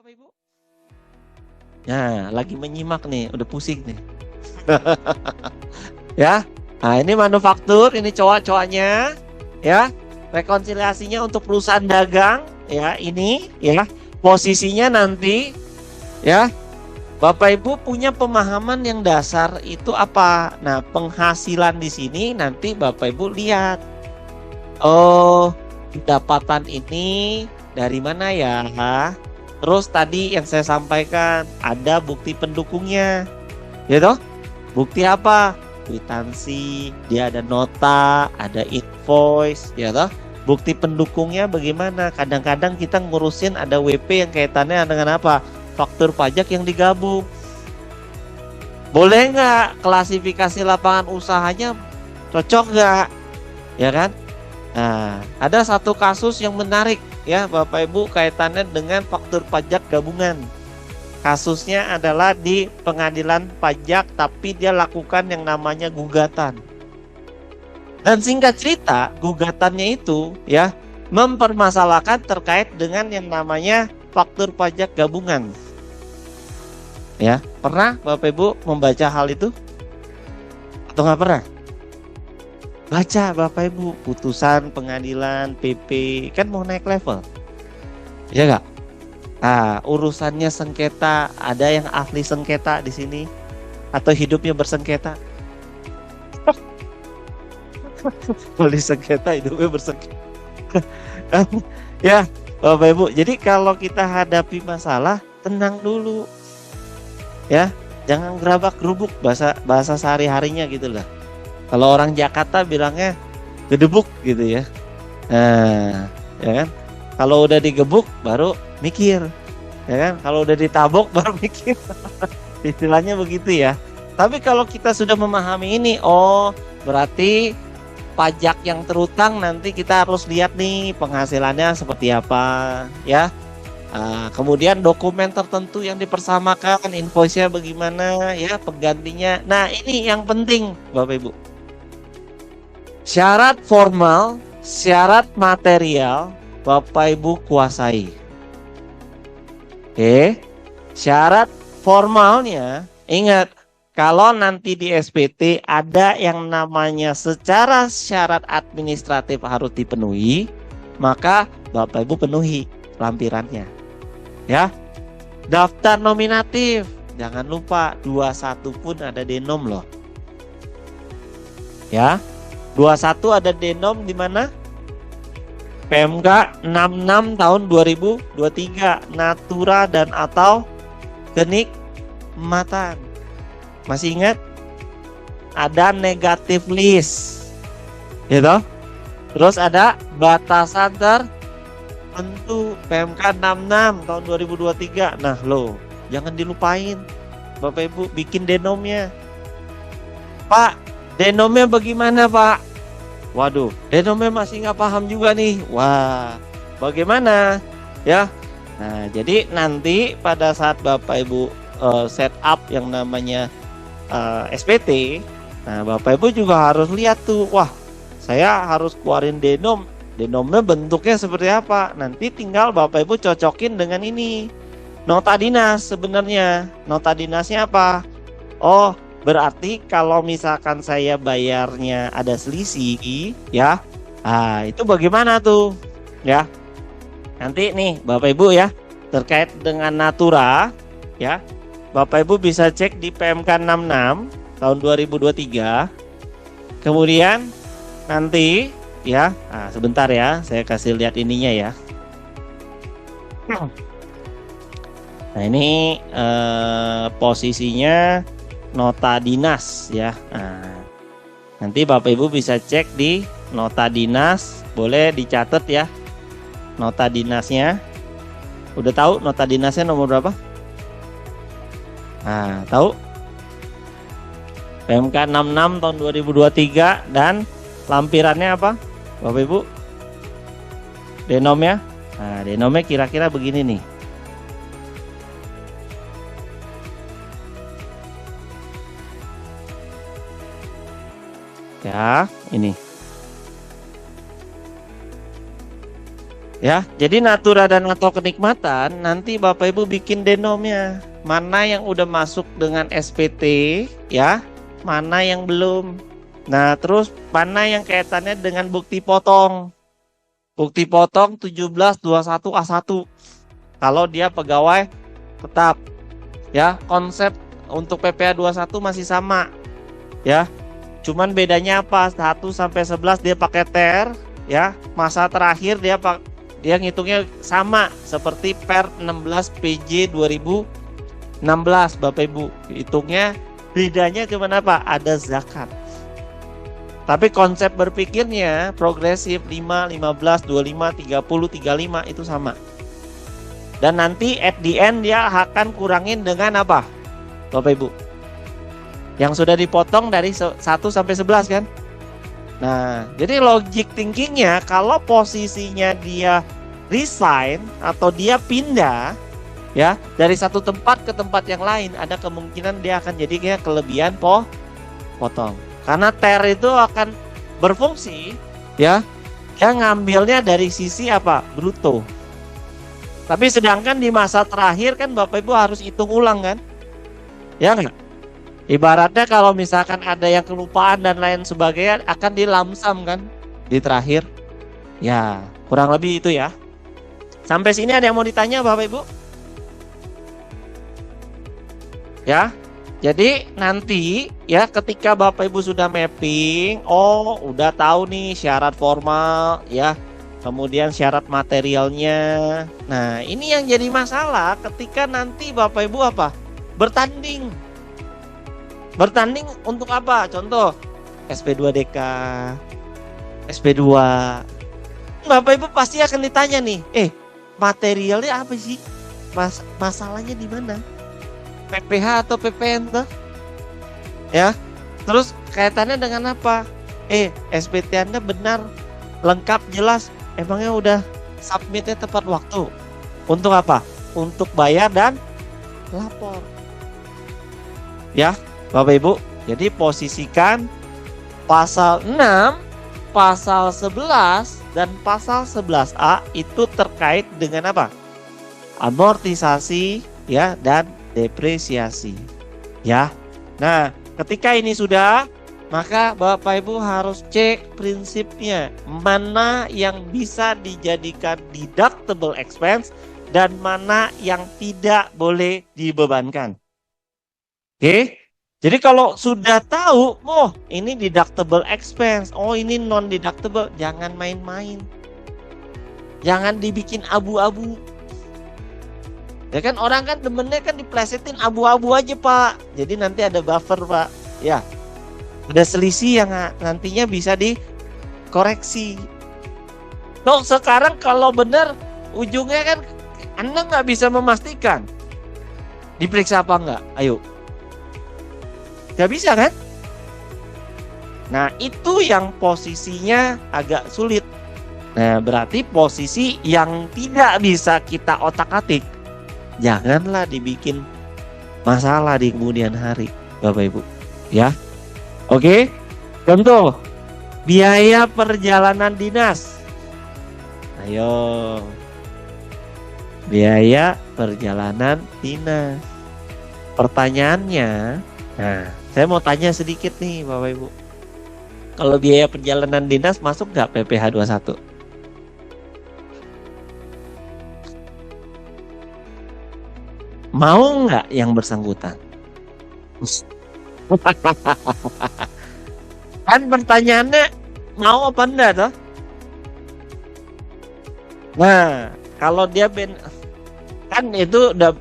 Bapak Ibu? Nah, lagi menyimak nih, udah pusing nih. Ya. Nah, ini manufaktur, ini cowok-cowoknya, ya. Rekonsiliasinya untuk perusahaan dagang, ya, ini, ya. Posisinya nanti, ya. Bapak Ibu punya pemahaman yang dasar itu apa? Nah, penghasilan di sini nanti Bapak Ibu lihat. Oh, pendapatan ini dari mana ya? Terus tadi yang saya sampaikan ada bukti pendukungnya, gitu? Bukti apa? Kwitansi, dia ada nota, ada invoice, ya toh? Bukti pendukungnya bagaimana? Kadang-kadang kita ngurusin ada WP yang kaitannya dengan apa? Faktur pajak yang digabung. Boleh nggak klasifikasi lapangan usahanya cocok nggak? Ya kan? Nah, ada satu kasus yang menarik ya Bapak Ibu kaitannya dengan faktur pajak gabungan. Kasusnya adalah di pengadilan pajak tapi dia lakukan yang namanya gugatan. Dan singkat cerita, gugatannya itu ya mempermasalahkan terkait dengan yang namanya faktur pajak gabungan. Ya, pernah Bapak Ibu membaca hal itu? Atau nggak pernah? Baca Bapak Ibu putusan pengadilan PP kan mau naik level. Ya nggak? Nah, urusannya sengketa, ada yang ahli sengketa di sini atau hidupnya bersengketa? Ahli sengketa hidupnya bersengketa. Ya, Bapak Ibu. Jadi kalau kita hadapi masalah, tenang dulu. Ya, jangan gerabak-gerubuk bahasa sehari-harinya gitu lah. Kalau orang Jakarta bilangnya gedebuk gitu ya. Nah, ya kan? Kalau udah digebuk baru mikir. Ya kan? Kalau udah ditabok baru mikir. Istilahnya begitu ya. Tapi kalau kita sudah memahami ini, oh, berarti pajak yang terutang nanti kita harus lihat nih penghasilannya seperti apa, ya. Kemudian dokumen tertentu yang dipersamakan, invoice-nya bagaimana, ya, penggantinya. Nah, ini yang penting, Bapak Ibu. Syarat formal, syarat material, Bapak Ibu kuasai. Oke, syarat formalnya, ingat, kalau nanti di SPT ada yang namanya secara syarat administratif harus dipenuhi, maka Bapak Ibu penuhi lampirannya. Ya, daftar nominatif, jangan lupa 21 pun ada denom loh. Ya, 21 ada denom di mana? PMK 66 tahun 2023, natura dan atau kenikmatan. Masih ingat? Ada negatif list. Gitu. Terus ada batasan tertentu PMK 66 tahun 2023. Nah, loh, jangan dilupain. Bapak Ibu bikin denomnya. Pak, denomnya bagaimana, Pak? Waduh, denomnya masih nggak paham juga nih. Wah, bagaimana? Ya. Nah, jadi nanti pada saat Bapak Ibu setup yang namanya SPT, nah Bapak Ibu juga harus lihat tuh, wah, saya harus keluarin denom. Denomnya bentuknya seperti apa? Nanti tinggal Bapak Ibu cocokin dengan ini. Nota dinas sebenarnya. Nota dinasnya apa? Oh, berarti kalau misalkan saya bayarnya ada selisih, ya. Ah, itu bagaimana tuh? Ya. Nanti nih Bapak Ibu ya, terkait dengan natura, ya. Bapak Ibu bisa cek di PMK 66 tahun 2023. Kemudian nanti ya, sebentar ya, saya kasih lihat ininya ya. Nah, ini posisinya nota dinas ya. Nah, nanti Bapak Ibu bisa cek di nota dinas, boleh dicatat ya. Nota dinasnya. Udah tahu nota dinasnya nomor berapa? Nah, tahu? PMK 66 tahun 2023 dan lampirannya apa? Bapak Ibu? Denomnya? Nah, denomnya kira-kira begini nih. Ya, ini. Ya, jadi natura dan atau kenikmatan nanti Bapak Ibu bikin denomnya. Mana yang udah masuk dengan SPT, ya, mana yang belum. Nah, terus mana yang kaitannya dengan bukti potong. Bukti potong 1721A1. Kalau dia pegawai tetap. Ya, konsep untuk PPh 21 masih sama. Ya. Cuman bedanya apa? 1 sampai 11 dia pakai ter, ya. Masa terakhir dia ngitungnya sama seperti per 16 PJ 2016 Bapak Ibu. Hitungnya bedanya cuma apa? Ada zakat. Tapi konsep berpikirnya progresif 5, 15, 25, 30, 35 itu sama. Dan nanti at the end dia akan kurangin dengan apa? Bapak Ibu. Yang sudah dipotong dari 1 sampai 11 kan? Nah, jadi logic thinkingnya kalau posisinya dia resign atau dia pindah ya dari satu tempat ke tempat yang lain, ada kemungkinan dia akan jadi kayak kelebihan potong. Karena ter itu akan berfungsi ya, dia ngambilnya dari sisi apa? Bruto. Tapi sedangkan di masa terakhir kan Bapak Ibu harus hitung ulang kan? Ya enggak? Ibaratnya kalau misalkan ada yang kelupaan dan lain sebagainya akan dilamsam kan di terakhir. Ya, kurang lebih itu ya. Sampai sini ada yang mau ditanya Bapak Ibu? Ya. Jadi nanti ya ketika Bapak Ibu sudah mapping, oh udah tahu nih syarat formal ya. Kemudian syarat materialnya. Nah, ini yang jadi masalah ketika nanti Bapak Ibu apa? Bertanding. Bertanding untuk apa? Contoh SP2DK, SP2. Bapak Ibu pasti akan ditanya nih, materialnya apa sih? Masalahnya di mana? PPh atau PPN tuh? Ya. Terus kaitannya dengan apa? SPT Anda benar, lengkap, jelas. Emangnya udah submitnya tepat waktu? Untuk apa? Untuk bayar dan lapor. Ya. Bapak Ibu, jadi posisikan pasal 6, pasal 11, dan pasal 11A itu terkait dengan apa? Amortisasi ya dan depresiasi. Ya. Nah, ketika ini sudah, maka Bapak Ibu harus cek prinsipnya. Mana yang bisa dijadikan deductible expense dan mana yang tidak boleh dibebankan. Oke? Jadi kalau sudah tahu, oh ini deductible expense, oh ini non deductible, jangan main-main. Jangan dibikin abu-abu. Ya kan orang kan demennya kan diplesetin abu-abu aja Pak. Jadi nanti ada buffer Pak. Ya. Ada selisih yang nantinya bisa dikoreksi. Loh sekarang kalau benar ujungnya kan Anda nggak bisa memastikan. Diperiksa apa enggak? Ayo. Gak bisa kan? Nah itu yang posisinya agak sulit. Nah berarti posisi yang tidak bisa kita otak-atik, janganlah dibikin masalah di kemudian hari Bapak Ibu. Ya. Oke. Contoh biaya perjalanan dinas. Ayo. Biaya perjalanan dinas. Pertanyaannya, nah saya mau tanya sedikit nih Bapak Ibu. Kalau biaya perjalanan dinas masuk nggak PPh 21? Mau nggak yang bersangkutan? Kan pertanyaannya mau apa enggak toh? Nah, kalau dia kan itu udah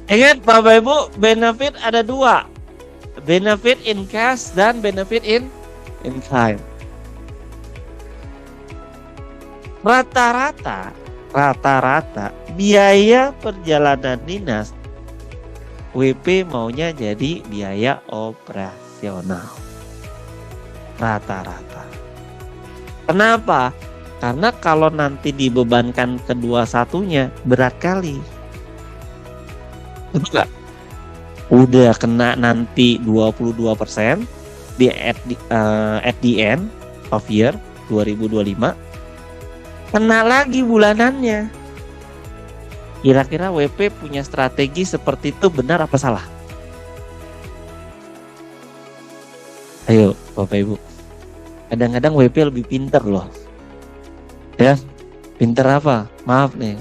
ingat Bapak Ibu, benefit ada dua. Benefit in cash dan benefit in kind. Rata-rata biaya perjalanan dinas WP maunya jadi biaya operasional. Rata-rata. Kenapa? Karena kalau nanti dibebankan kedua satunya berat kali. Betul gak? Udah kena nanti 22% at the end of year 2025. kena lagi bulanannya. Kira-kira WP punya strategi seperti itu benar apa salah? Ayo Bapak Ibu. Kadang-kadang WP lebih pinter loh. Ya, pinter apa? Maaf nih.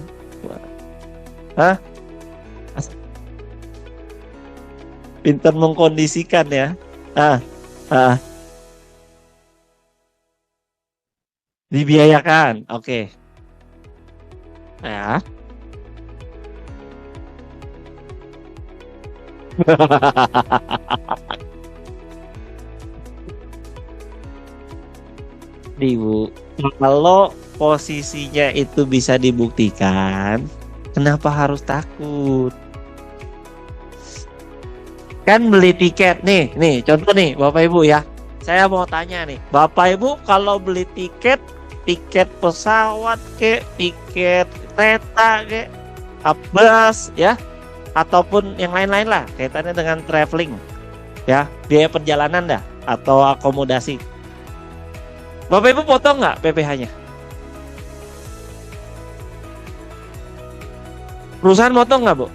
Hah? Pinter mengkondisikan ya. Ah, ah, dibiayakan. Oke. Ya. Ibu, kalau posisinya itu bisa dibuktikan, kenapa harus takut? Kan beli tiket nih contoh nih Bapak Ibu ya. Saya mau tanya nih, Bapak Ibu kalau beli tiket pesawat tiket kereta bus ya, ataupun yang lain-lain lah kaitannya dengan traveling ya, biaya perjalanan dah atau akomodasi. Bapak Ibu potong nggak PPh-nya? Perusahaan potong nggak, Bu?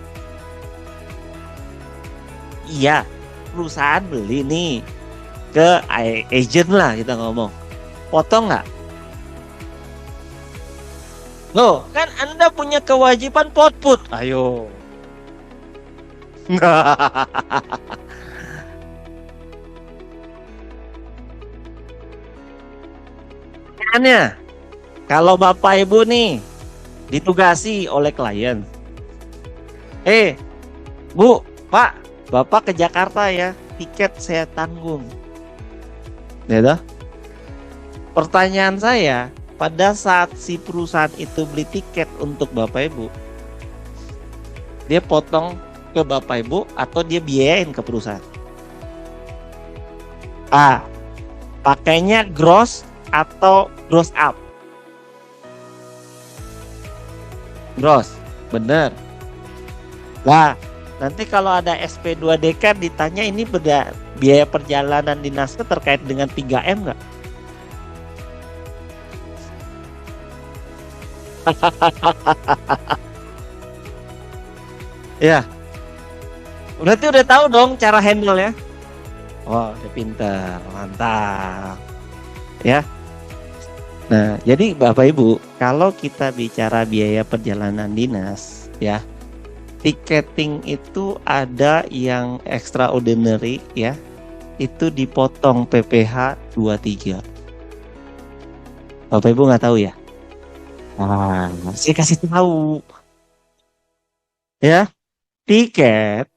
Iya, perusahaan beli nih ke agent lah kita ngomong. Potong nggak? Loh, kan Anda punya kewajiban potput. Ayo. Makanya, kalau Bapak Ibu nih ditugasi oleh klien. Bu, Pak, Bapak ke Jakarta ya, tiket saya tanggung. Ya toh? Pertanyaan saya, pada saat si perusahaan itu beli tiket untuk Bapak Ibu, dia potong ke Bapak Ibu atau dia biayain ke perusahaan? Pakainya gross atau gross up? Gross, bener. Lah, nanti kalau ada SP2D ditanya ini biaya perjalanan dinasnya terkait dengan 3M nggak? Ya, berarti udah tahu dong cara handle ya. Oh, udah pinter, mantap. Ya. Nah, jadi Bapak Ibu, kalau kita bicara biaya perjalanan dinas, ya, tiketing itu ada yang extraordinary ya, itu dipotong PPh 23. Bapak Ibu nggak tahu ya? Saya kasih tahu ya, tiket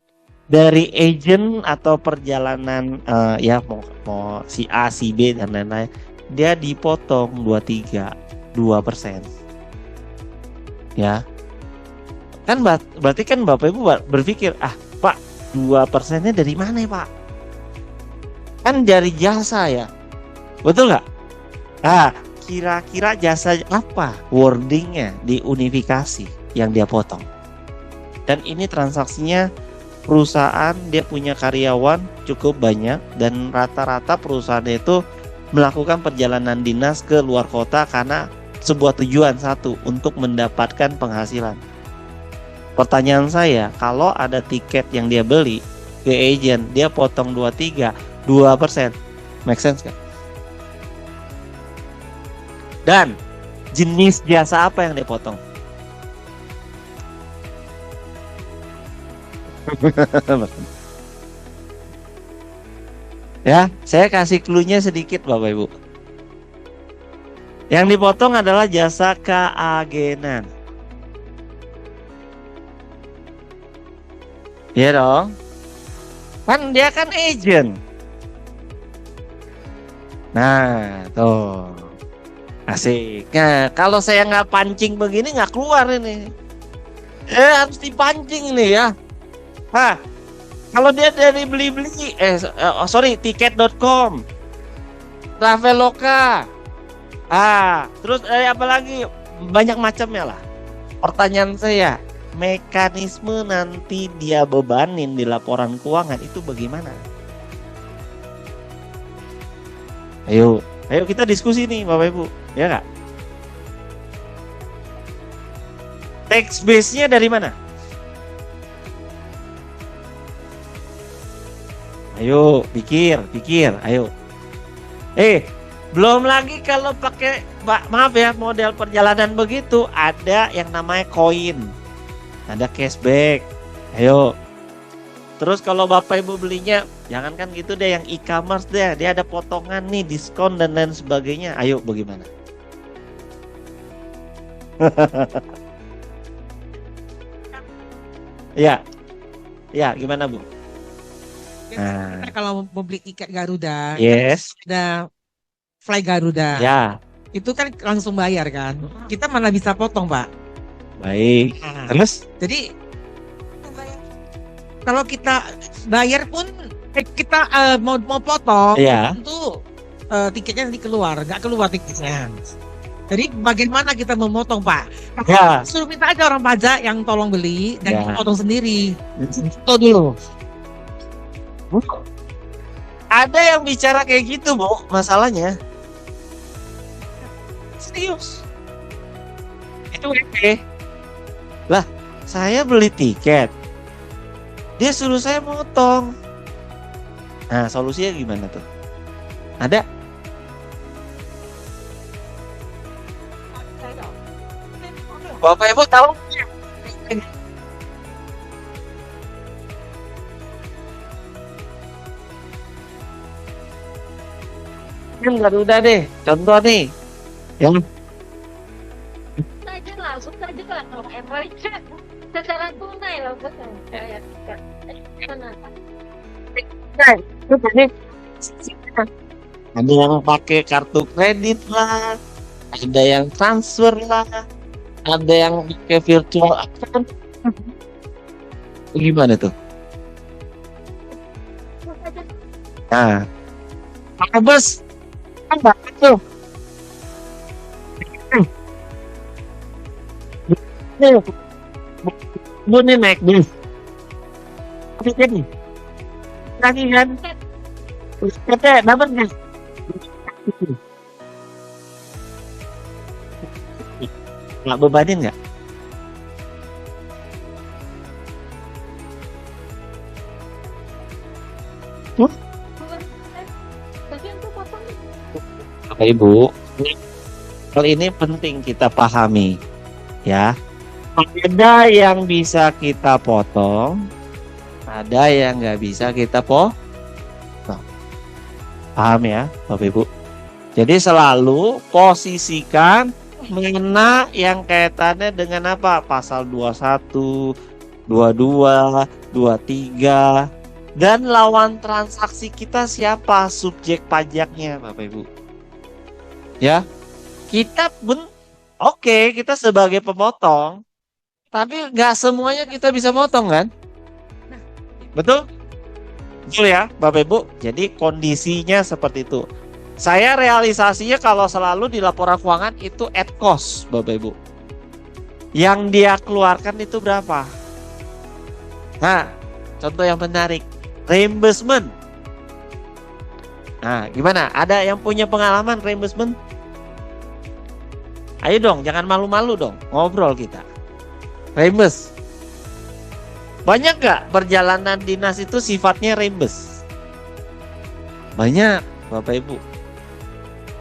dari agent atau perjalanan ya mau si A, si B dan lain-lain, dia dipotong 23, 2%. Ya. Kan berarti kan Bapak Ibu berpikir, Pak, 2%-nya dari mana ya Pak? Kan dari jasa ya. Betul nggak? Kira-kira jasa apa wordingnya di unifikasi yang dia potong? Dan ini transaksinya perusahaan dia punya karyawan cukup banyak dan rata-rata perusahaan itu melakukan perjalanan dinas ke luar kota karena sebuah tujuan satu, untuk mendapatkan penghasilan. Pertanyaan saya, kalau ada tiket yang dia beli ke agent, dia potong 23, 2%, make sense kan? Dan jenis jasa apa yang dia potong? Ya, saya kasih clue-nya sedikit Bapak Ibu. Yang dipotong adalah jasa keagenan. Iya dong. Kan dia kan agent. Nah, tuh. Asik. Nah, kalau saya nggak pancing begini nggak keluar ini. Harus dipancing nih ya. Kalau dia dari beli-beli, tiket.com, Traveloka, terus apa lagi, banyak macamnya lah. Pertanyaan saya, mekanisme nanti dia bebanin di laporan keuangan itu bagaimana? Ayo kita diskusi nih Bapak Ibu, ya nggak? Tax base-nya dari mana? Ayo, pikir, ayo. Belum lagi kalau pakai, maaf ya, model perjalanan begitu, ada yang namanya koin, ada cashback. Ayo. Terus kalau Bapak Ibu belinya, jangankan gitu deh, yang e-commerce deh, dia ada potongan nih, diskon dan lain sebagainya. Ayo, bagaimana? Ya, gimana Bu? Kita kalau mau beli tiket Garuda, Yes. ada Fly Garuda, Ya, itu kan langsung bayar kan. Kita mana bisa potong, Pak. baik. Nah, Terus? jadi kalau kita bayar pun kita mau potong, Iya. tentu tiketnya nanti nggak keluar tiketnya. Jadi bagaimana kita memotong, Pak? Ya. Suruh minta aja orang pajak yang tolong beli dan Ya. dipotong sendiri. Itu dulu. Bu, ada yang bicara kayak gitu, Bu, masalahnya. Serius. Itu oke. Lah, saya beli tiket. Dia suruh saya motong. Nah, solusinya gimana tuh? Ada? Bapak Ibu tahu? Garuda deh, contoh nih. Yang Saja langsung saja lah kalau emang secara tunai lah bukan kayak mana? ada yang pakai kartu kredit lah, ada yang transfer lah, ada yang pakai virtual account. Gimana tuh? Nah, pakai bus kan banyak tuh. Bu nih naik bus. Tiket nih. Lagi kan? Tiketnya dapat nggak? Nggak bebanin nggak? Tapi untuk potong Bapak Ibu, hal ini penting kita pahami, ya. Ada yang bisa kita potong, ada yang nggak bisa kita potong. Paham ya, Bapak Ibu? Jadi selalu posisikan mana yang kaitannya dengan apa? Pasal 21, 22, 23. Dan lawan transaksi kita siapa? Subjek pajaknya, Bapak Ibu. Ya, kita pun oke, kita sebagai pemotong, tapi nggak semuanya kita bisa motong kan? Betul? Betul ya, Bapak Ibu. Jadi kondisinya seperti itu. Saya realisasinya kalau selalu di laporan keuangan itu at cost, Bapak Ibu. Yang dia keluarkan itu berapa? Nah, contoh yang menarik, reimbursement. Nah, gimana? Ada yang punya pengalaman reimbursement? Ayo dong, jangan malu-malu dong, ngobrol kita. Reimburse. Banyak gak perjalanan dinas itu sifatnya reimburse? Banyak, Bapak Ibu.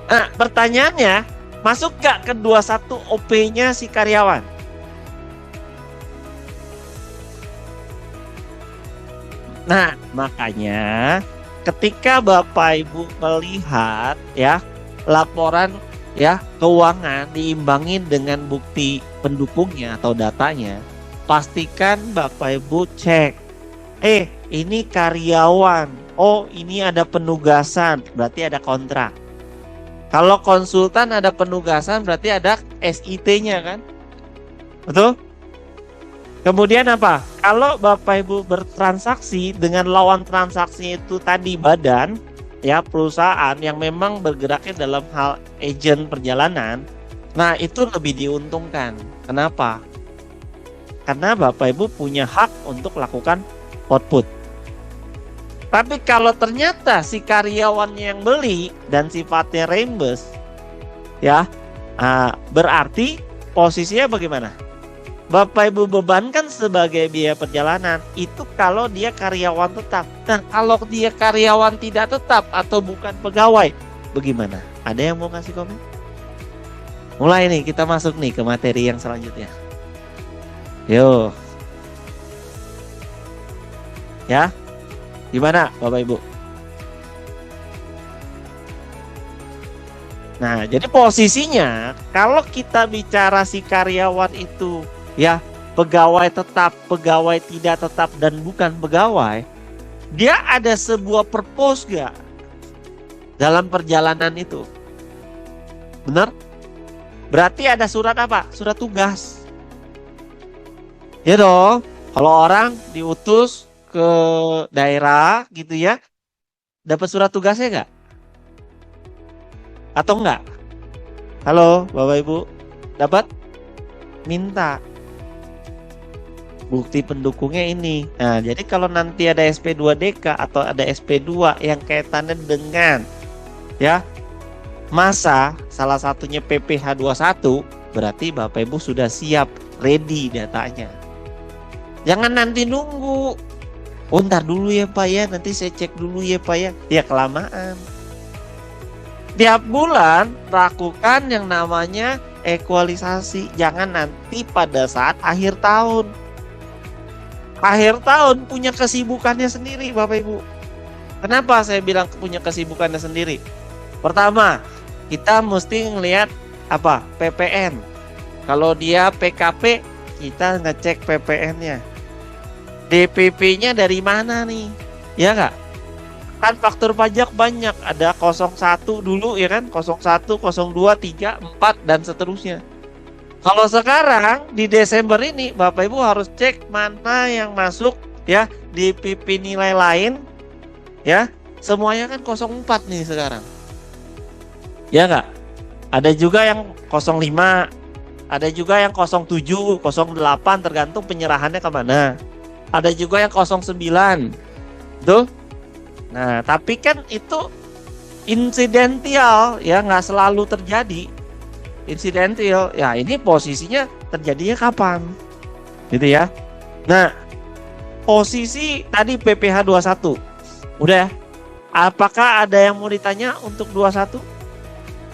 Nah, pertanyaannya, masuk gak ke 21 OP-nya si karyawan? Nah, makanya ketika Bapak Ibu melihat ya laporan ya keuangan diimbangin dengan bukti pendukungnya atau datanya, pastikan Bapak Ibu cek. Ini karyawan. Oh, ini ada penugasan, berarti ada kontrak. Kalau konsultan ada penugasan, berarti ada SIT-nya kan? Betul? Kemudian apa? Kalau Bapak Ibu bertransaksi dengan lawan transaksi itu tadi badan, ya perusahaan yang memang bergeraknya dalam hal agent perjalanan, nah itu lebih diuntungkan. Kenapa? Karena Bapak Ibu punya hak untuk lakukan output. Tapi kalau ternyata si karyawannya yang beli dan sifatnya reimburse, ya berarti posisinya bagaimana? Bapak Ibu bebankan sebagai biaya perjalanan itu kalau dia karyawan tetap. Nah, kalau dia karyawan tidak tetap atau bukan pegawai, bagaimana? Ada yang mau kasih komen? Mulai nih, kita masuk nih ke materi yang selanjutnya. Yo. Ya. Gimana Bapak Ibu? Nah, jadi posisinya kalau kita bicara si karyawan itu ya, pegawai tetap, pegawai tidak tetap, dan bukan pegawai, dia ada sebuah purpose gak dalam perjalanan itu? Benar? Berarti ada surat apa? Surat tugas. Ya dong, kalau orang diutus ke daerah gitu ya, dapat surat tugasnya gak? Atau enggak? Halo Bapak Ibu, dapat? Minta bukti pendukungnya ini. Nah, jadi kalau nanti ada SP2DK atau ada SP2 yang kaitannya dengan ya masa, salah satunya PPh 21, berarti Bapak Ibu sudah siap, ready datanya. Jangan nanti nunggu. Oh, ntar dulu ya Pak ya, nanti saya cek dulu ya Pak ya. Ya kelamaan. Tiap bulan lakukan yang namanya ekualisasi. Jangan nanti pada saat akhir tahun. Akhir tahun punya kesibukannya sendiri Bapak Ibu. Kenapa saya bilang punya kesibukannya sendiri? Pertama, kita mesti ngelihat apa? PPN. Kalau dia PKP, kita ngecek PPN-nya. DPP-nya dari mana nih? Ya nggak? Kan faktur pajak banyak. Ada 01 dulu ya kan? 01, 02, 3, 4 dan seterusnya. Kalau sekarang di Desember ini Bapak Ibu harus cek mana yang masuk ya di PP nilai lain ya. Semuanya kan 04 nih sekarang. Ya enggak? Ada juga yang 05, ada juga yang 07, 08 tergantung penyerahannya kemana. Ada juga yang 09. Tuh. Nah, tapi kan itu insidental ya, nggak selalu terjadi. Insidental, ya ini posisinya terjadinya kapan? Gitu ya. Nah, posisi tadi PPh 21. Udah. Apakah ada yang mau ditanya untuk 21?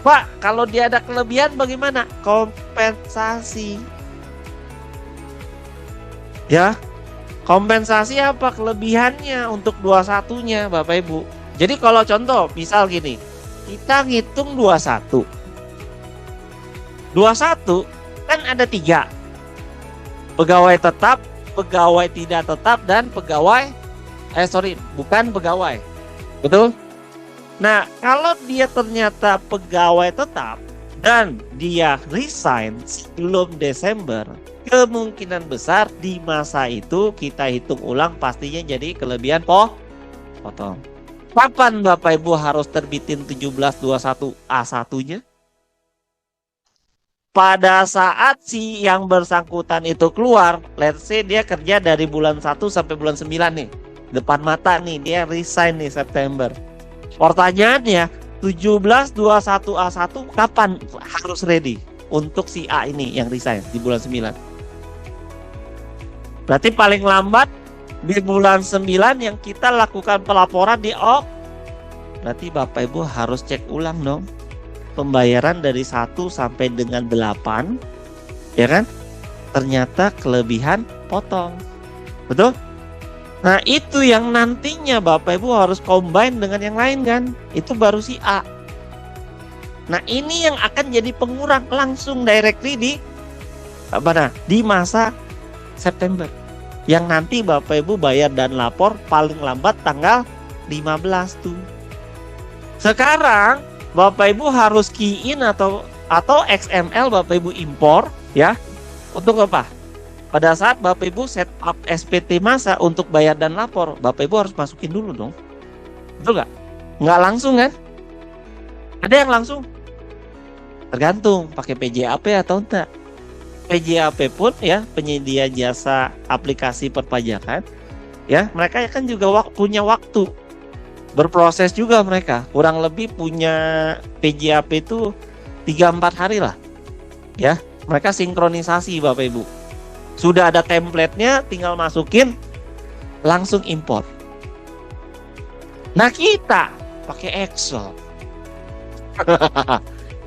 Pak, kalau dia ada kelebihan bagaimana? Kompensasi. Ya. Kompensasi apa kelebihannya untuk 21-nya Bapak Ibu? Jadi kalau contoh, misal gini. Kita ngitung 21. 21 kan ada 3. Pegawai tetap, pegawai tidak tetap, dan pegawai bukan pegawai. Betul? Nah, kalau dia ternyata pegawai tetap dan dia resign sebelum Desember, kemungkinan besar di masa itu kita hitung ulang pastinya jadi kelebihan potong. Kapan Bapak Ibu harus terbitin 1721 A1-nya? Pada saat si yang bersangkutan itu keluar, let's say dia kerja dari bulan 1 sampai bulan 9 nih. Depan mata nih, dia resign nih September. Pertanyaannya, 1721 A1 kapan harus ready untuk si A ini yang resign di bulan 9? Berarti paling lambat di bulan 9 yang kita lakukan pelaporan di Berarti Bapak Ibu harus cek ulang dong. Pembayaran dari 1 sampai dengan 8, ya kan? Ternyata kelebihan potong. Betul? Nah, itu yang nantinya Bapak Ibu harus combine dengan yang lain kan? Itu baru si A. Nah, ini yang akan jadi pengurang langsung directly di masa September. Yang nanti Bapak Ibu bayar dan lapor paling lambat tanggal 15 tuh. Sekarang Bapak Ibu harus key in atau XML Bapak Ibu impor ya. Untuk apa? Pada saat Bapak Ibu set up SPT masa untuk bayar dan lapor, Bapak Ibu harus masukin dulu dong. Betul nggak? Nggak langsung kan? Ada yang langsung? Tergantung pakai PJAP atau enggak. PJAP pun ya, penyedia jasa aplikasi perpajakan ya, mereka kan juga punya waktu berproses juga. Mereka kurang lebih punya PJAP itu 3-4 hari lah ya, mereka sinkronisasi Bapak Ibu Sudah ada template-nya, tinggal masukin, langsung import. Nah kita pakai Excel.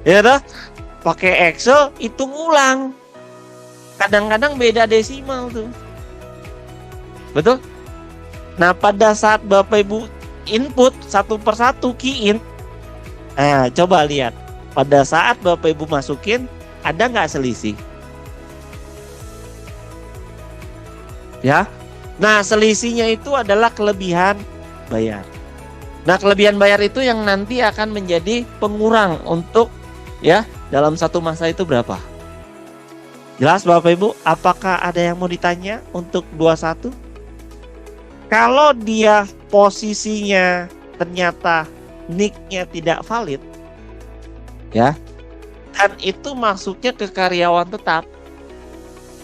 Ya toh? Pakai Excel, hitung ulang. Kadang-kadang beda desimal tuh. Betul? Nah pada saat Bapak Ibu input satu persatu key in, nah coba lihat. Pada saat Bapak Ibu masukin, ada nggak selisih? Ya. Nah selisihnya itu adalah kelebihan bayar. Nah kelebihan bayar itu yang nanti akan menjadi pengurang untuk ya dalam satu masa itu berapa? Jelas Bapak Ibu? Apakah ada yang mau ditanya untuk 21? Kalau dia posisinya ternyata nicknya tidak valid, ya, dan itu masuknya ke karyawan tetap.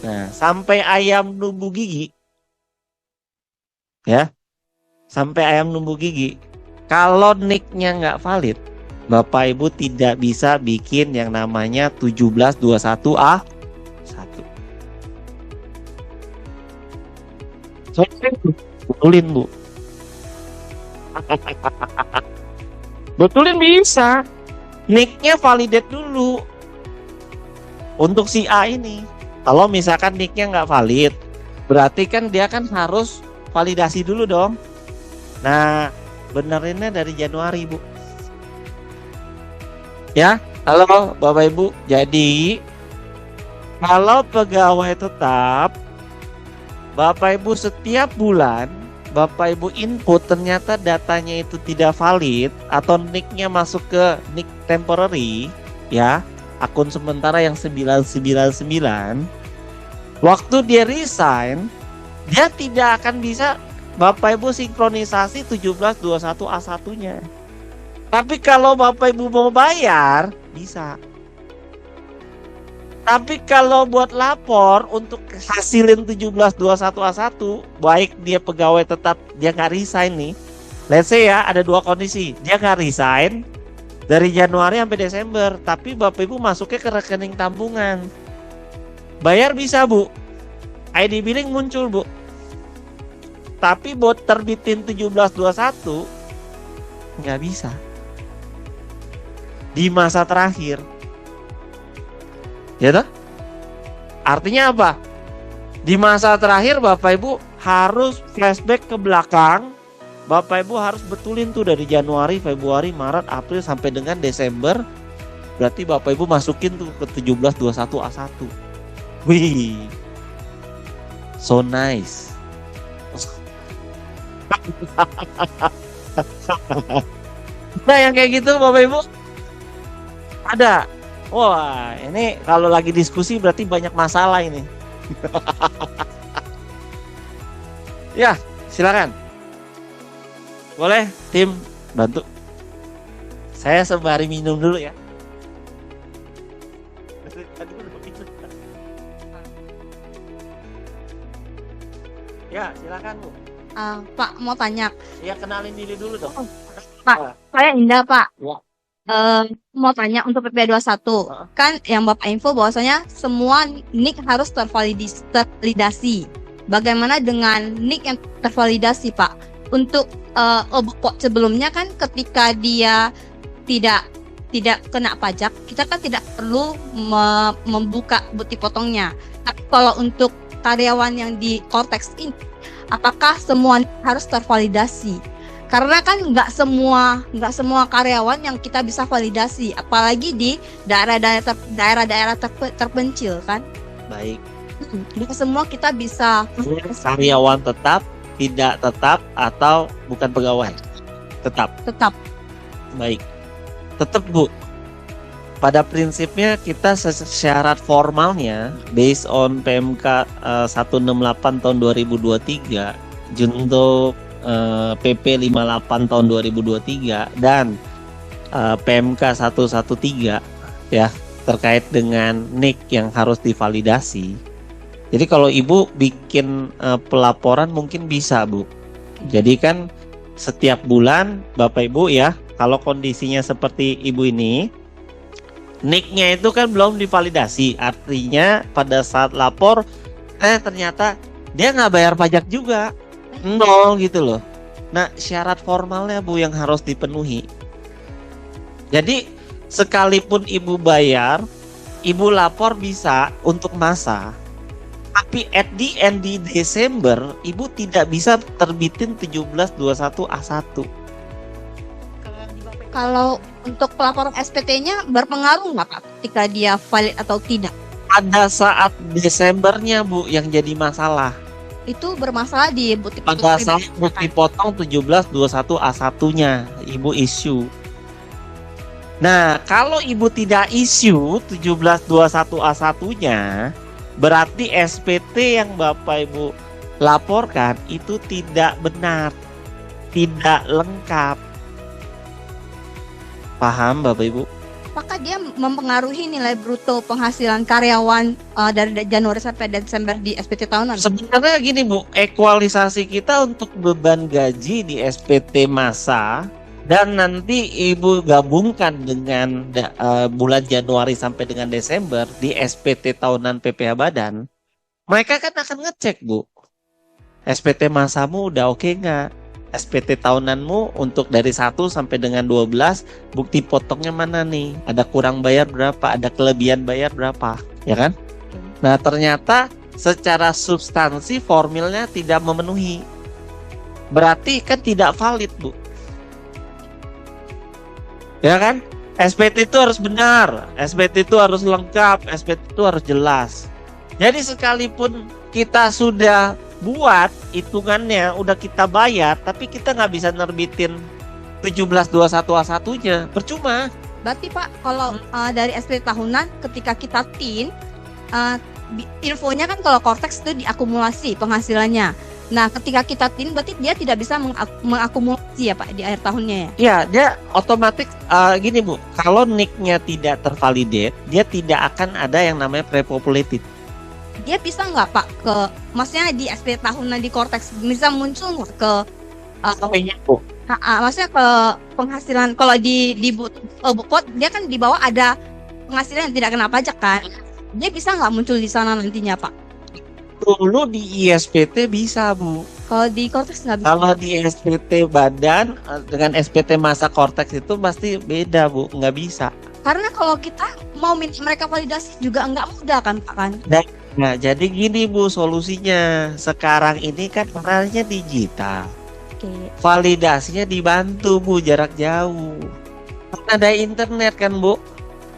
Nah, sampai ayam numbuh gigi, ya, sampai ayam numbuh gigi. Kalau nicknya nggak valid, Bapak Ibu tidak bisa bikin yang namanya 1721A1. Betulin Bu. Betulin bisa. Nicknya validate dulu untuk si A ini. Kalau misalkan nicknya nggak valid, berarti kan dia kan harus validasi dulu dong. Nah, benerinnya dari Januari Bu. Ya, halo Bapak Ibu. Jadi kalau pegawai tetap, Bapak Ibu setiap bulan Bapak Ibu input ternyata datanya itu tidak valid atau nicknya masuk ke nick temporary, ya, akun sementara yang 999, waktu dia resign, dia tidak akan bisa Bapak Ibu sinkronisasi 1721A1-nya. Tapi kalau Bapak Ibu mau bayar, bisa. Tapi kalau buat lapor untuk hasilin 1721A1, baik dia pegawai tetap, dia nggak resign nih. Let's say ya, ada dua kondisi. Dia nggak resign dari Januari sampai Desember, tapi Bapak Ibu masuknya ke rekening tabungan. Bayar bisa Bu, ID billing muncul Bu. Tapi buat terbitin 1721 nggak bisa. Di masa terakhir. Ya toh? Artinya apa? Di masa terakhir Bapak Ibu harus flashback ke belakang. Bapak Ibu harus betulin tuh dari Januari, Februari, Maret, April sampai dengan Desember. Berarti Bapak Ibu masukin tuh ke 1721A1. Wih. So nice. Nah yang kayak gitu Bapak Ibu ada. Wah, ini kalau lagi diskusi berarti banyak masalah ini. Ya, silakan. Boleh tim bantu. Saya sembari minum dulu ya. Ya, silakan Bu. Pak mau tanya. Ya, kenalin diri dulu dong. Pak, saya Indah Pak. Ya. Mau tanya untuk PP21. Kan yang Bapak info bahwasanya semua nick harus tervalidasi. Bagaimana dengan nick yang tervalidasi Pak? Untuk sebelumnya kan ketika dia tidak kena pajak, kita kan tidak perlu membuka bukti potongnya. Tapi kalau untuk karyawan yang di Cortex ini, apakah semua harus tervalidasi? Karena kan nggak semua karyawan yang kita bisa validasi, apalagi di daerah-daerah terpencil kan. Baik. Tidak semua kita bisa. Karyawan tetap, tidak tetap, atau bukan pegawai? Tetap. Tetap. Baik. Tetap Bu. Pada prinsipnya kita syarat formalnya based on PMK 168 tahun 2023 junto PP 58 tahun 2023 dan PMK 113 ya terkait dengan NIK yang harus divalidasi. Jadi kalau Ibu bikin pelaporan mungkin bisa Bu. Jadi kan setiap bulan Bapak Ibu ya, kalau kondisinya seperti Ibu ini, NIK-nya itu kan belum divalidasi. Artinya pada saat lapor Ternyata dia nggak bayar pajak juga, nol gitu loh. Nah, syarat formalnya Bu yang harus dipenuhi. Jadi sekalipun ibu bayar, ibu lapor bisa untuk masa, tapi at the end di Desember ibu tidak bisa terbitin 1721A1. Kalau untuk pelaporan SPT-nya berpengaruh nggak Pak ketika dia valid atau tidak? Pada saat Desembernya Bu yang jadi masalah. Itu bermasalah di bukti Pada saat bukti potong 1721A1-nya ibu issue. Nah, kalau ibu tidak issue 1721A1-nya, berarti SPT yang Bapak Ibu laporkan itu tidak benar, tidak lengkap. Paham Bapak Ibu? Apakah dia mempengaruhi nilai bruto penghasilan karyawan dari Januari sampai Desember di SPT tahunan? Sebenarnya gini Bu, ekualisasi kita untuk beban gaji di SPT masa dan nanti ibu gabungkan dengan bulan Januari sampai dengan Desember di SPT tahunan PPh Badan, mereka kan akan ngecek Bu, SPT masamu udah oke nggak? SPT tahunanmu untuk dari 1 sampai dengan 12, bukti potongnya mana nih? Ada kurang bayar berapa? Ada kelebihan bayar berapa? Ya kan? Nah, ternyata secara substansi formilnya tidak memenuhi. Berarti kan tidak valid, Bu. Ya kan? SPT itu harus benar, SPT itu harus lengkap, SPT itu harus jelas. Jadi sekalipun kita sudah buat hitungannya, udah kita bayar, tapi kita nggak bisa nerbitin 1721A1-nya, percuma. Berarti Pak, kalau dari SPT tahunan ketika kita tin, infonya kan kalau Cortex itu diakumulasi penghasilannya. Nah, ketika kita tin, berarti dia tidak bisa mengakumulasi ya Pak di akhir tahunnya ya? Ya, dia otomatis gini Bu, kalau NIK-nya tidak tervalidate, dia tidak akan ada yang namanya prepopulated. Dia bisa nggak Pak maksudnya di SPT tahunan di Cortex bisa muncul nggak ke Bu. maksudnya ke penghasilan kalau di bukot dia kan di bawah ada penghasilan yang tidak kena pajak kan? Dia bisa nggak muncul di sana nantinya Pak? Dulu di ISPT bisa Bu. Kalau di Cortex nggak bisa. Kalau di SPT Badan dengan SPT masa Cortex itu pasti beda Bu, nggak bisa. Karena kalau kita mau minta mereka validasi juga nggak mudah kan Pak kan? Nah, jadi gini Bu solusinya. Sekarang ini kan orangnya digital. Oke. Validasinya dibantu Bu jarak jauh. Kan ada internet kan Bu.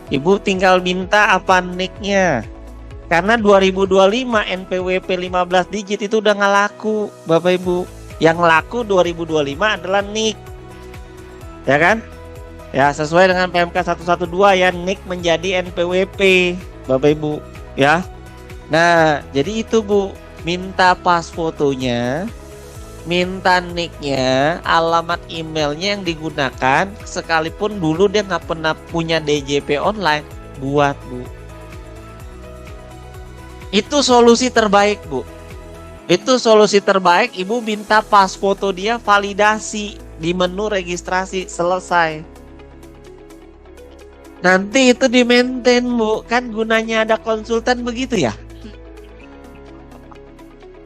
Ibu tinggal minta apa NIK-nya. Karena 2025 NPWP 15 digit itu udah nggak laku Bapak Ibu. Yang laku 2025 adalah NIK. Ya kan? Ya sesuai dengan PMK 112 ya, NIK menjadi NPWP Bapak Ibu ya. Nah, jadi itu Bu, minta pas fotonya, minta NIK-nya, alamat emailnya yang digunakan, sekalipun dulu dia nggak pernah punya DJP online, buat Bu. Itu solusi terbaik Bu. Itu solusi terbaik, Ibu minta pas foto dia validasi di menu registrasi, selesai. Nanti itu di maintain Bu, kan gunanya ada konsultan begitu ya.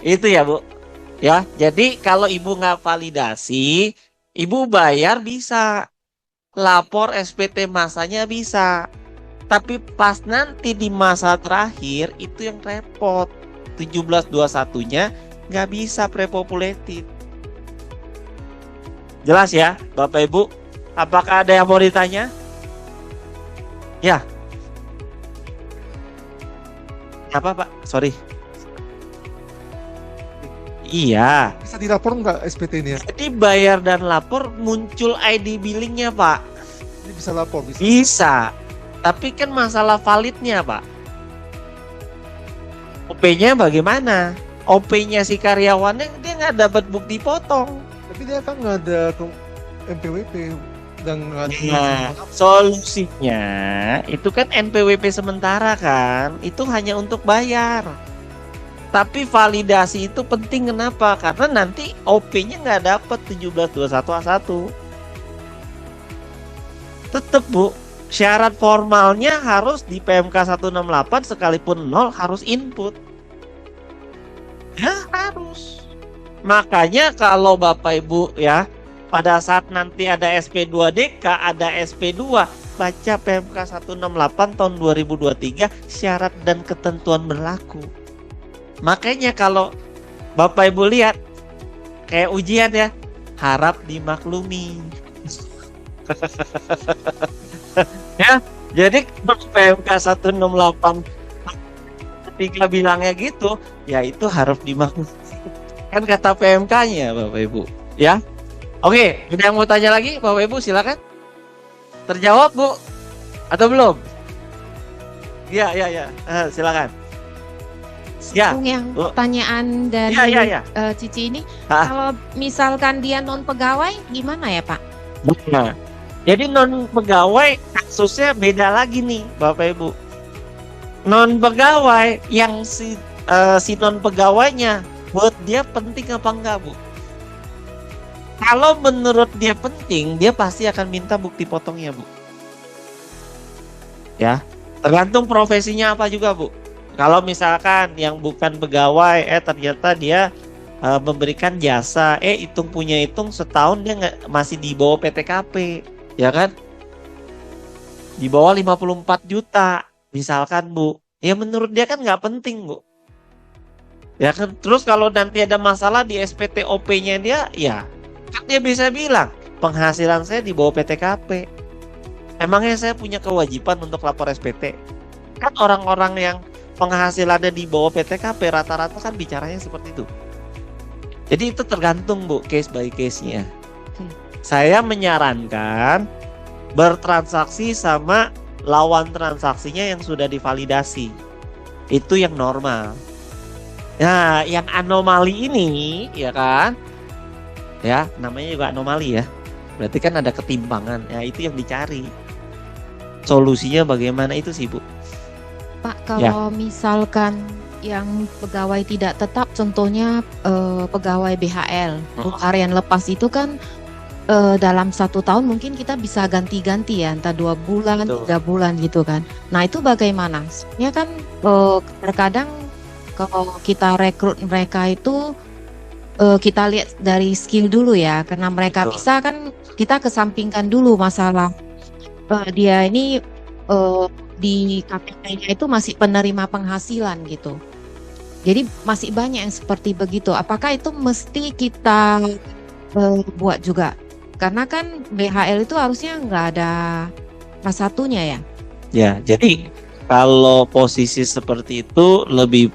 Itu ya Bu. Ya, jadi kalau Ibu nggak validasi, Ibu bayar bisa. Lapor SPT masanya bisa. Tapi pas nanti di masa terakhir itu yang repot. 1721-nya nggak bisa prepopulated. Jelas ya Bapak Ibu? Apakah ada yang mau ditanya? Ya. Apa Pak? Sorry. Iya. Bisa dilapor nggak SPT ini ya? Jadi bayar dan lapor muncul ID billingnya Pak. Ini bisa lapor, bisa. Bisa. Tapi kan masalah validnya Pak. OP-nya bagaimana? OP-nya si karyawannya dia nggak dapat bukti potong. Tapi dia kan nggak ada MPWP dan nggak ada. Nah, solusinya itu kan NPWP sementara kan. Itu hanya untuk bayar. Tapi validasi itu penting kenapa? Karena nanti OP-nya nggak dapat 1721A1. Tetap Bu, syarat formalnya harus di PMK 168 sekalipun 0 harus input. Ya harus. Makanya kalau Bapak Ibu ya, pada saat nanti ada SP2DK, ada SP2, baca PMK 168 tahun 2023 syarat dan ketentuan berlaku. Makanya kalau Bapak Ibu lihat kayak ujian ya, harap dimaklumi. Ya, jadi PMK 168 3 bilangnya gitu, ya itu harus dimaklumi. Kan kata PMK-nya Bapak Ibu, ya. Oke, ada yang mau tanya lagi Bapak Ibu silakan. Terjawab Bu? Atau belum? Ya, silakan. Ya. Yang Bu. pertanyaan dari Ya. Cici ini, Hah? kalau misalkan dia non pegawai gimana ya Pak? Nah, jadi non pegawai kasusnya beda lagi nih Bapak Ibu. Non pegawai yang si non pegawainya buat dia penting apa enggak Bu? Kalau menurut dia penting, dia pasti akan minta bukti potongnya Bu. Ya, tergantung profesinya apa juga Bu. Kalau misalkan yang bukan pegawai, ternyata dia memberikan jasa, hitung setahun dia masih di bawah PTKP, ya kan? Di bawah 54 juta. Misalkan Bu, ya menurut dia kan nggak penting Bu. Ya kan, terus kalau nanti ada masalah di SPTOP-nya dia, ya kan dia bisa bilang penghasilan saya di bawah PTKP. Emangnya saya punya kewajiban untuk lapor SPT? Kan orang-orang yang penghasilannya di bawah PTKP rata-rata kan bicaranya seperti itu. Jadi itu tergantung Bu, case by case-nya. Saya menyarankan bertransaksi sama lawan transaksinya yang sudah divalidasi. Itu yang normal. Nah, yang anomali ini, ya kan? Ya, namanya juga anomali ya. Berarti kan ada ketimpangan. Ya, itu yang dicari. Solusinya bagaimana itu sih, Bu? Pak, kalau misalkan yang pegawai tidak tetap, contohnya pegawai BHL, harian lepas itu kan dalam 1 tahun mungkin kita bisa ganti-ganti ya, entah 2 bulan, Betul. 3 bulan gitu kan. Nah itu bagaimana? Sebenarnya kan terkadang kalau kita rekrut mereka itu kita lihat dari skill dulu ya, karena mereka Betul. bisa kan kita kesampingkan dulu masalah dia ini di KPK-nya itu masih penerima penghasilan gitu. Jadi masih banyak yang seperti begitu. Apakah itu mesti kita buat juga? Karena kan BHL itu harusnya nggak ada kelas 1-nya ya. Ya, jadi kalau posisi seperti itu lebih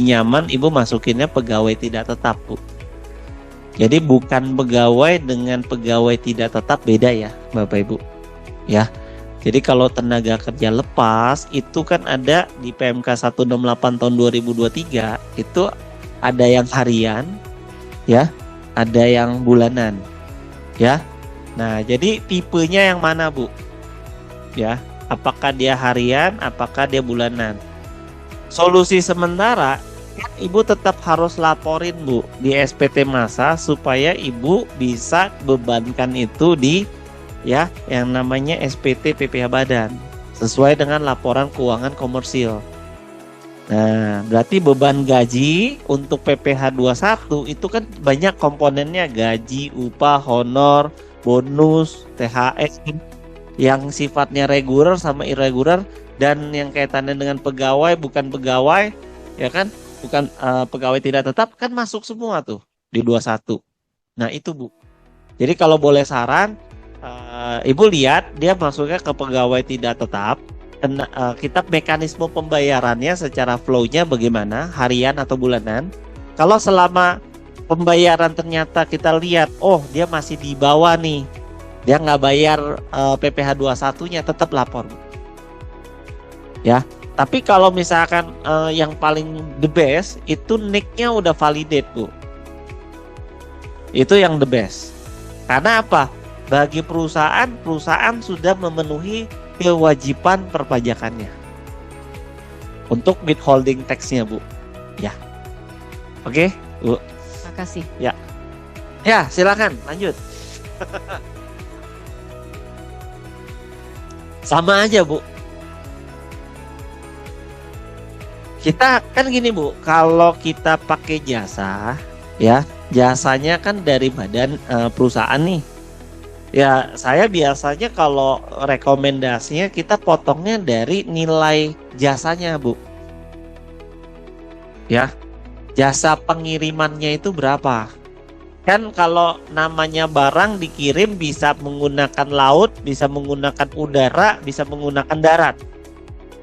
nyaman Ibu masukinnya pegawai tidak tetap, Bu. Jadi bukan pegawai dengan pegawai tidak tetap, beda ya, Bapak Ibu. Ya. Jadi kalau tenaga kerja lepas itu kan ada di PMK 168 tahun 2023 itu ada yang harian, ya, ada yang bulanan, ya. Nah, jadi tipenya yang mana, Bu? Ya, apakah dia harian, apakah dia bulanan? Solusi sementara, Ibu tetap harus laporin, Bu, di SPT Masa supaya Ibu bisa bebankan itu di ya yang namanya SPT PPh Badan sesuai dengan laporan keuangan komersil. Nah, berarti beban gaji untuk PPh 21 itu kan banyak komponennya, gaji, upah, honor, bonus, THR yang sifatnya reguler sama irregular, dan yang kaitannya dengan pegawai bukan pegawai, ya kan? Bukan pegawai tidak tetap kan masuk semua tuh di 21. Nah, itu Bu. Jadi kalau boleh saran, Ibu lihat dia masuknya ke pegawai tidak tetap, kita mekanisme pembayarannya secara flow-nya bagaimana, harian atau bulanan. Kalau selama pembayaran ternyata kita lihat, oh dia masih di bawah nih, dia nggak bayar PPh 21-nya, tetap lapor. Ya, tapi kalau misalkan yang paling the best itu NIK-nya udah validate, Bu. Itu yang the best. Karena apa? Bagi perusahaan sudah memenuhi kewajiban perpajakannya untuk withholding tax-nya, Bu. Ya. Oke, Bu. Terima kasih. Ya, silakan lanjut. Sama aja, Bu. Kita kan gini Bu, kalau kita pakai jasa, ya jasanya kan dari badan perusahaan nih. Ya saya biasanya kalau rekomendasinya kita potongnya dari nilai jasanya Bu. Ya, jasa pengirimannya itu berapa? Kan kalau namanya barang dikirim bisa menggunakan laut, bisa menggunakan udara, bisa menggunakan darat.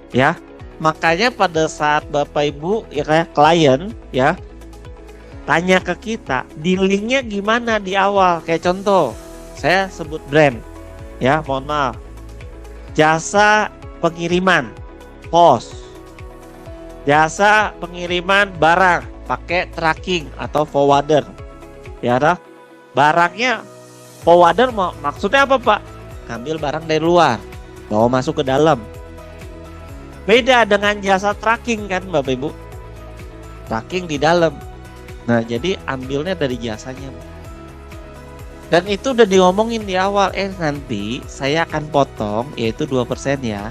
Ya. Makanya pada saat Bapak Ibu ya kayak klien ya tanya ke kita, dealingnya gimana di awal? Kayak contoh, saya sebut brand ya, mohon maaf. Jasa pengiriman pos. Jasa pengiriman barang pakai tracking atau forwarder. Ya dah. Barangnya forwarder maksudnya apa, Pak? Ambil barang dari luar, bawa masuk ke dalam. Beda dengan jasa tracking kan Bapak Ibu. Tracking di dalam. Nah jadi ambilnya dari jasanya. Dan itu udah diomongin di awal. Nanti saya akan potong yaitu 2% ya.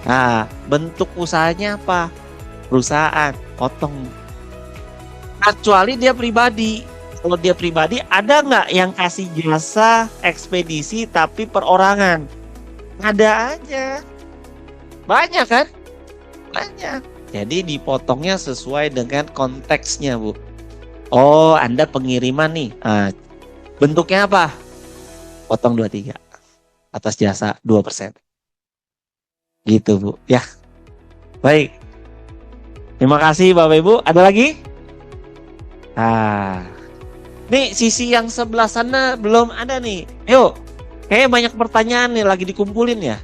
Nah bentuk usahanya apa? Perusahaan potong. Kecuali dia pribadi. Kalau dia pribadi ada nggak yang kasih jasa ekspedisi tapi perorangan? Ada aja. Banyak kan? Banyak. Jadi dipotongnya sesuai dengan konteksnya Bu. Oh Anda pengiriman nih. Bentuknya apa? Potong 23. Atas jasa 2%. Gitu Bu. Ya. Baik. Terima kasih Bapak Ibu. Ada lagi? Nih sisi yang sebelah sana belum ada nih. Yuk. Kayaknya banyak pertanyaan nih lagi dikumpulin ya.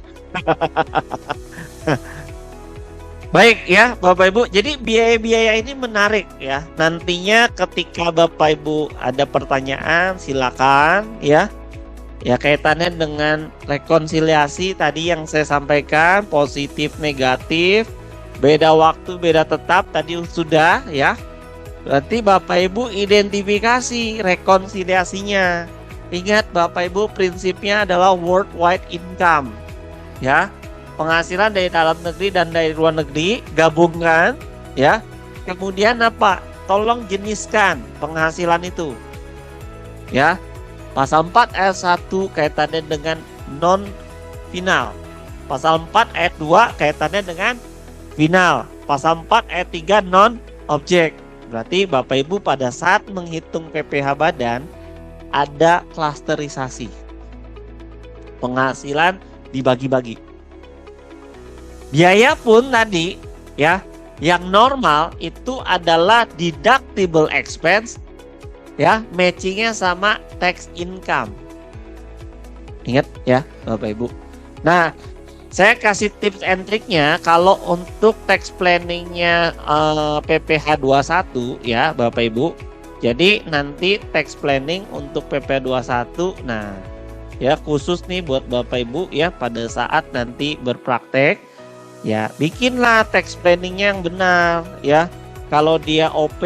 Baik ya Bapak Ibu, jadi biaya-biaya ini menarik ya. Nantinya ketika Bapak Ibu ada pertanyaan silakan ya. Ya kaitannya dengan rekonsiliasi tadi yang saya sampaikan, positif negatif, beda waktu beda tetap tadi sudah ya. Berarti Bapak Ibu identifikasi rekonsiliasinya. Ingat Bapak Ibu prinsipnya adalah worldwide income ya. Penghasilan dari dalam negeri dan dari luar negeri gabungkan ya. Kemudian apa? Tolong jeniskan penghasilan itu. Ya. Pasal 4 ayat 1 kaitannya dengan non final. Pasal 4 ayat 2 kaitannya dengan final. Pasal 4 ayat 3 non objek. Berarti Bapak Ibu pada saat menghitung PPh badan ada klasterisasi. Penghasilan dibagi-bagi. Biaya pun tadi ya, yang normal itu adalah deductible expense ya, matchingnya sama tax income. Ingat ya Bapak Ibu. Nah, saya kasih tips and triknya kalau untuk tax planningnya PPh 21 ya Bapak Ibu. Jadi nanti tax planning untuk PPh 21, nah ya khusus nih buat Bapak Ibu ya pada saat nanti berpraktek. Ya, bikinlah tax planningnya yang benar ya. Kalau dia OP,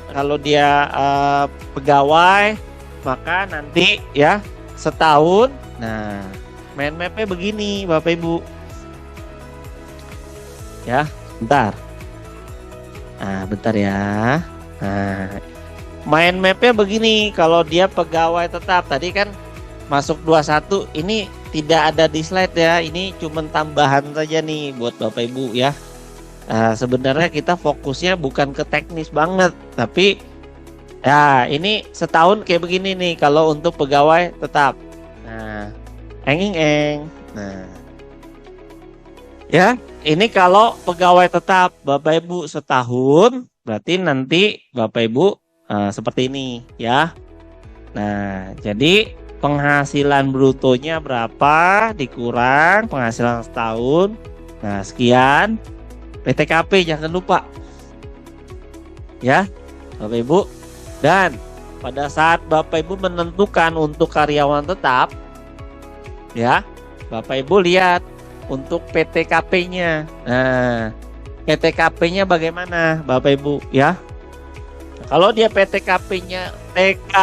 kalau dia pegawai, maka nanti ya setahun. Nah, mind mapnya begini Bapak Ibu. Ya, bentar. Bentar ya. Mind mapnya begini. Kalau dia pegawai tetap, tadi kan masuk 21, ini tidak ada di slide ya, ini cuma tambahan saja nih buat Bapak Ibu ya. Sebenarnya kita fokusnya bukan ke teknis banget, tapi ya ini setahun kayak begini nih kalau untuk pegawai tetap. Nah, Nah, ya ini kalau pegawai tetap Bapak Ibu setahun, berarti nanti Bapak Ibu seperti ini ya. Nah, jadi penghasilan brutonya berapa dikurang penghasilan setahun. Nah sekian. PTKP jangan lupa ya Bapak Ibu. Dan pada saat Bapak Ibu menentukan untuk karyawan tetap ya, Bapak Ibu lihat untuk PTKP-nya. Nah PTKP-nya bagaimana Bapak Ibu ya. Kalau dia PTKP-nya TK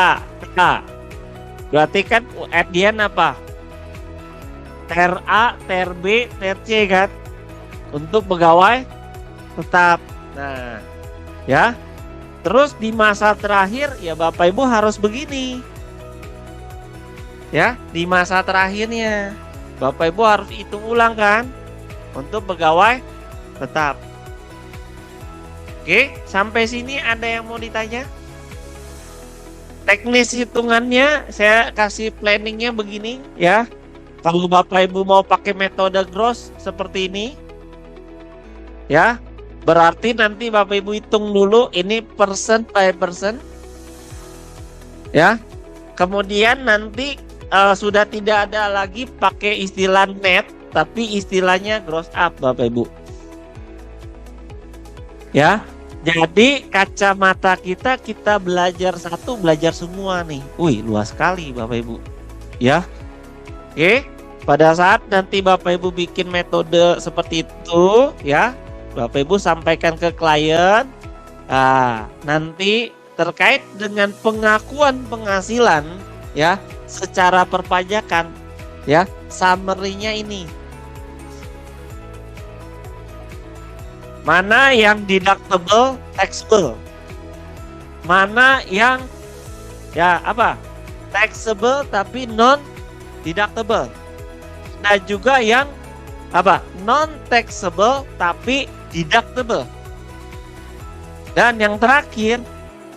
berarti kan at the end apa? TR A, TR B, TR C kan? Untuk pegawai tetap. Nah, ya. Terus di masa terakhir ya Bapak Ibu harus begini. Ya, di masa terakhirnya Bapak Ibu harus hitung ulang kan untuk pegawai tetap. Oke, sampai sini ada yang mau ditanya? Teknis hitungannya saya kasih planningnya begini ya. Kalau Bapak Ibu mau pakai metode gross seperti ini, ya, berarti nanti Bapak Ibu hitung dulu ini persen by persen, ya. Kemudian nanti sudah tidak ada lagi pakai istilah net, tapi istilahnya gross up Bapak Ibu. Ya, jadi kacamata kita belajar satu, belajar semua nih. Wih, luas sekali Bapak Ibu. Ya, oke. Pada saat nanti Bapak Ibu bikin metode seperti itu, ya, Bapak Ibu sampaikan ke klien. Nah, nanti terkait dengan pengakuan penghasilan, ya, secara perpajakan, ya, summary-nya ini. Mana yang deductible, taxable? Mana yang ya apa? Taxable tapi non deductible. Nah, juga yang apa? Non taxable tapi deductible. Dan yang terakhir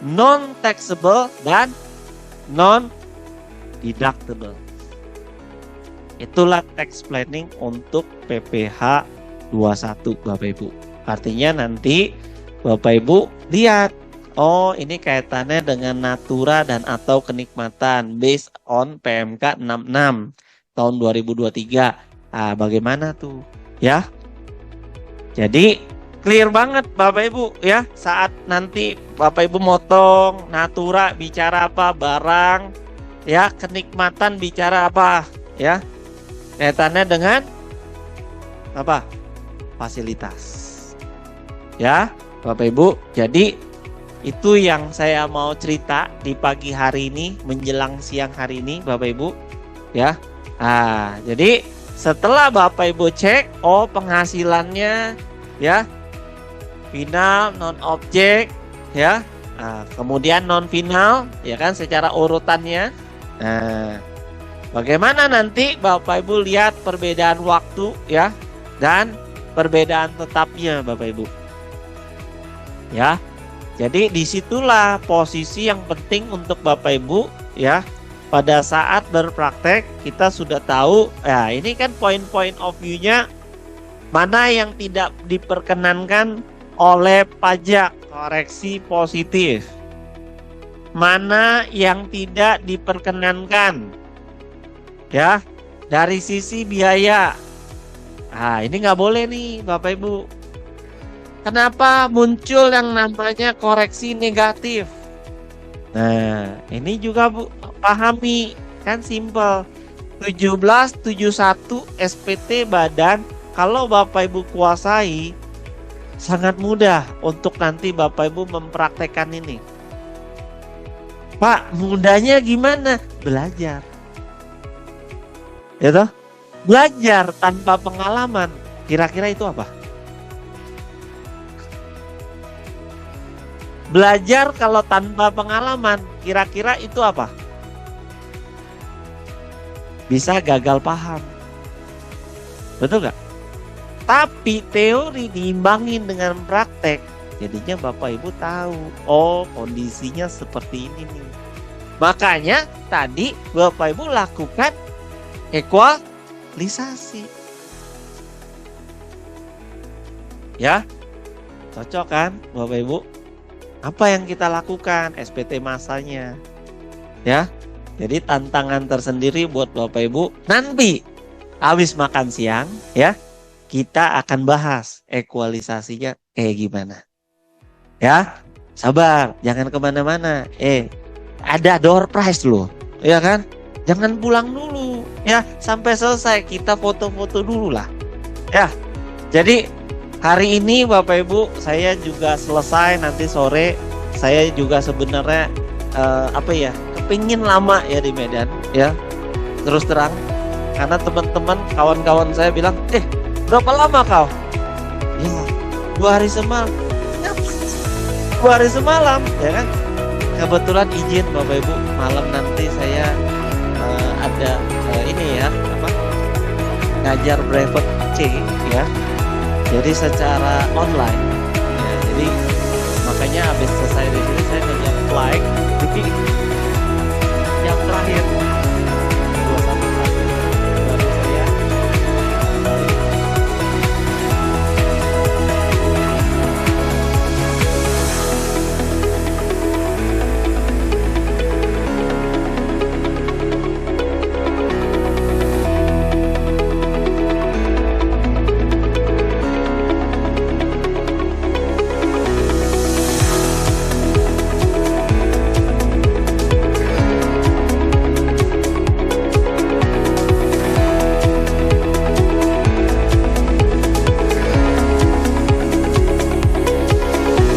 non taxable dan non deductible. Itulah tax planning untuk PPh 21 Bapak Ibu. Artinya nanti Bapak Ibu lihat, oh ini kaitannya dengan natura dan atau kenikmatan based on PMK 66 tahun 2023. Nah, bagaimana tuh? Ya. Jadi clear banget Bapak Ibu ya, saat nanti Bapak Ibu motong natura bicara apa, barang ya, kenikmatan bicara apa ya, kaitannya dengan apa, fasilitas ya Bapak Ibu. Jadi itu yang saya mau cerita di pagi hari ini menjelang siang hari ini Bapak Ibu ya. Nah, jadi setelah Bapak Ibu cek, oh penghasilannya ya final, non objek ya, nah, kemudian non final ya kan secara urutannya. Nah, bagaimana nanti Bapak Ibu lihat perbedaan waktu ya dan perbedaan tetapnya Bapak Ibu ya. Jadi disitulah posisi yang penting untuk Bapak Ibu ya. Pada saat berpraktek kita sudah tahu ya, ini kan point of view-nya mana yang tidak diperkenankan oleh pajak, koreksi positif, mana yang tidak diperkenankan ya dari sisi biaya. Nah, ini nggak boleh nih Bapak Ibu. Kenapa muncul yang namanya koreksi negatif? Nah, ini juga Bu pahami, kan simple. 1771 SPT badan kalau Bapak Ibu kuasai sangat mudah untuk nanti Bapak Ibu mempraktekkan ini. Pak, mudahnya gimana? Belajar. Ya toh? Belajar tanpa pengalaman. Kira-kira itu apa? Belajar kalau tanpa pengalaman, kira-kira itu apa? Bisa gagal paham. Betul nggak? Tapi teori diimbangin dengan praktek, jadinya Bapak Ibu tahu, oh kondisinya seperti ini nih. Makanya tadi Bapak Ibu lakukan ekualisasi. Ya, cocok kan Bapak Ibu? Apa yang kita lakukan? SPT masanya. Ya, jadi tantangan tersendiri buat Bapak Ibu. Nanti habis makan siang ya, kita akan bahas ekualisasinya kayak gimana. Ya, sabar, jangan kemana-mana. Ada door prize loh, ya kan? Jangan pulang dulu, ya, sampai selesai kita foto-foto dulu lah. Ya, jadi hari ini Bapak Ibu saya juga selesai, nanti sore saya juga sebenarnya kepingin lama ya di Medan ya, terus terang, karena teman-teman kawan-kawan saya bilang berapa lama kau? Ya 2 hari semalam. Ya 2 hari semalam, ya kan? Kebetulan izin Bapak Ibu, malam nanti saya ada ini ya, apa? Ngajar private C ya. Jadi secara online. Ya, jadi makanya habis selesai di sini saya ngajar flight. Jadi